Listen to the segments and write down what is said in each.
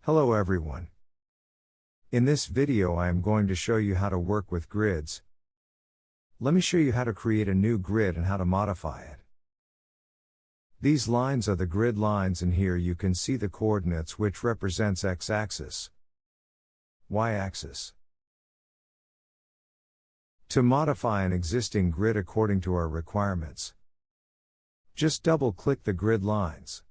Hello everyone. In this video I am going to show you how to work with grids. Let me show you how to create a new grid and how to modify it. These lines are the grid lines, and here you can see the coordinates, which represents x-axis, y-axis. To modify an existing grid according to our requirements, just double-click the grid lines.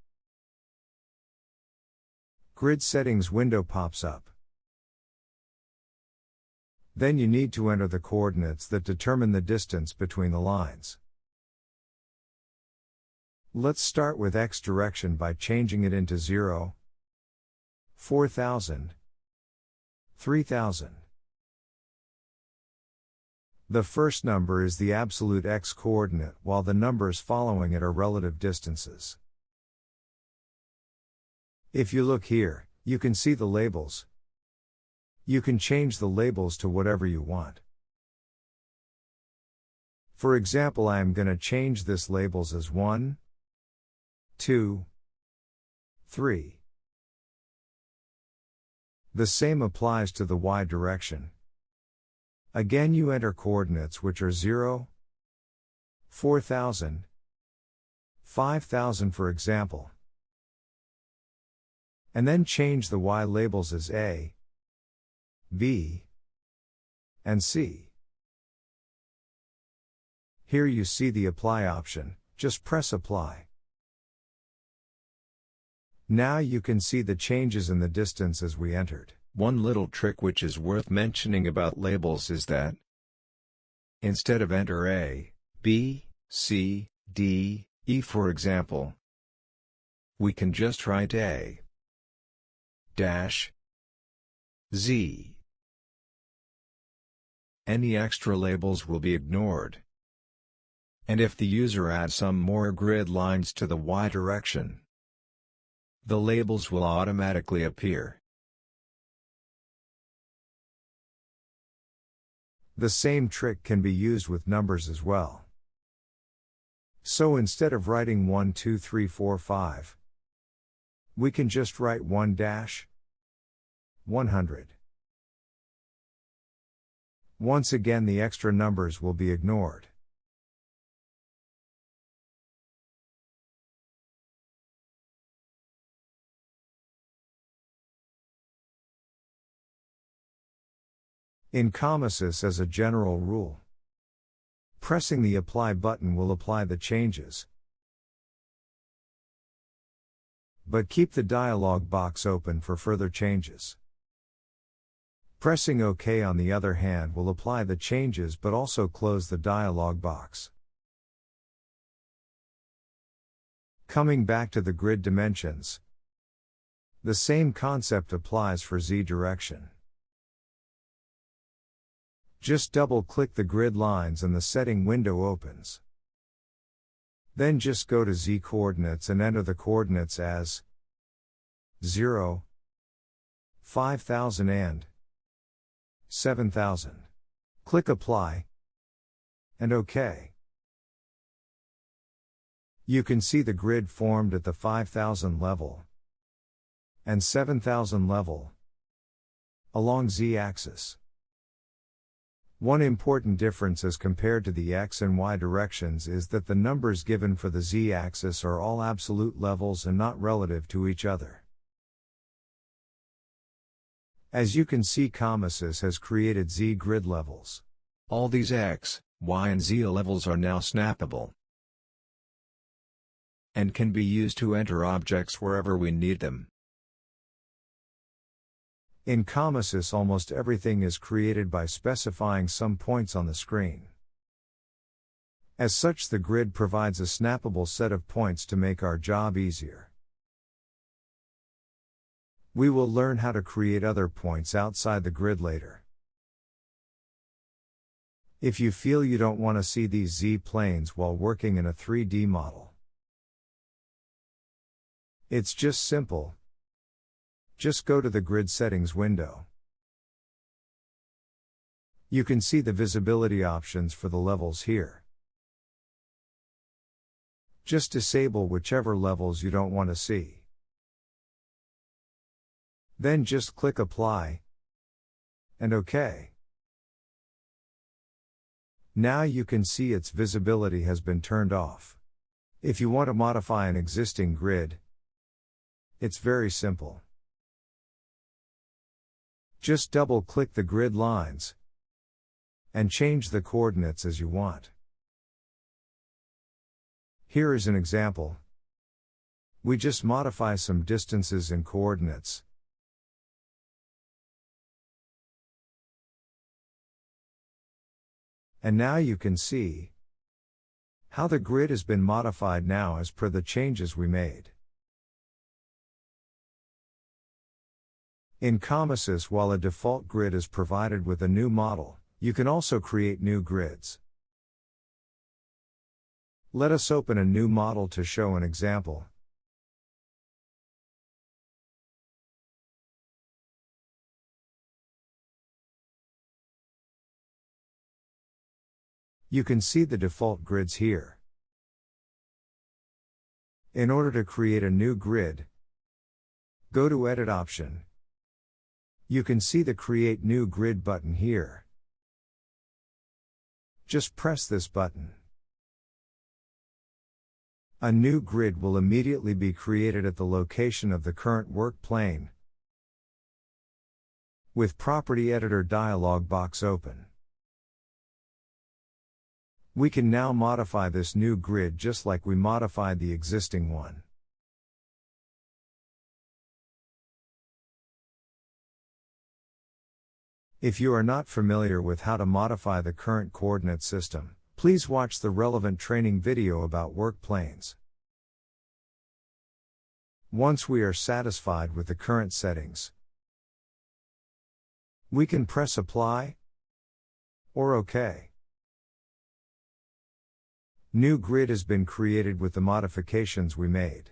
Grid settings window pops up. Then you need to enter the coordinates that determine the distance between the lines. Let's start with x direction by changing it into 0, 4,000, 3,000. The first number is the absolute x coordinate, while the numbers following it are relative distances. If you look here, you can see the labels. You can change the labels to whatever you want. For example, I am going to change this labels as 1, 2, 3. The same applies to the y direction. Again, you enter coordinates which are 0, 4,000, 5,000 for example. And then change the y labels as A, B, and C. Here you see the apply option, just press apply. Now you can see the changes in the distance as we entered. One little trick which is worth mentioning about labels is that instead of enter A, B, C, D, E for example, we can just write A dash Z. Any extra labels will be ignored. And if the user adds some more grid lines to the y direction, the labels will automatically appear. The same trick can be used with numbers as well. So instead of writing 1, 2, 3, 4, 5, we can just write 1-100. Once again, the extra numbers will be ignored. In COMOSYS, as a general rule, pressing the apply button will apply the changes. But keep the dialog box open for further changes. Pressing OK on the other hand will apply the changes but also close the dialog box. Coming back to the grid dimensions, the same concept applies for Z direction. Just double-click the grid lines and the setting window opens. Then just go to Z coordinates and enter the coordinates as 0, 5,000 and 7,000. Click Apply and OK. You can see the grid formed at the 5,000 level and 7,000 level along Z-axis. One important difference as compared to the x and y directions is that the numbers given for the z-axis are all absolute levels and not relative to each other. As you can see, COMOSYS has created z grid levels. All these x, y and z levels are now snappable and can be used to enter objects wherever we need them. In COMOSYS, almost everything is created by specifying some points on the screen. As such, the grid provides a snappable set of points to make our job easier. We will learn how to create other points outside the grid later. If you feel you don't want to see these z-planes while working in a 3D model, it's just simple. Just go to the grid settings window. You can see the visibility options for the levels here. Just disable whichever levels you don't want to see. Then just click Apply and OK. Now you can see its visibility has been turned off. If you want to modify an existing grid, it's very simple. Just double-click the grid lines and change the coordinates as you want. Here is an example. We just modify some distances and coordinates. And now you can see how the grid has been modified now as per the changes we made. In COMOSYS, while a default grid is provided with a new model, you can also create new grids. Let us open a new model to show an example. You can see the default grids here. In order to create a new grid, go to Edit option. You can see the Create New Grid button here. Just press this button. A new grid will immediately be created at the location of the current work plane, with Property Editor dialog box open. We can now modify this new grid just like we modified the existing one. If you are not familiar with how to modify the current coordinate system, please watch the relevant training video about work planes. Once we are satisfied with the current settings, we can press Apply or OK. New grid has been created with the modifications we made.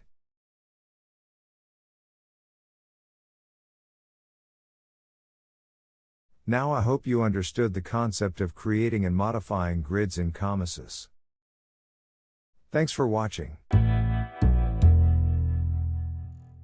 Now I hope you understood the concept of creating and modifying grids in COMOSYS. Thanks for watching.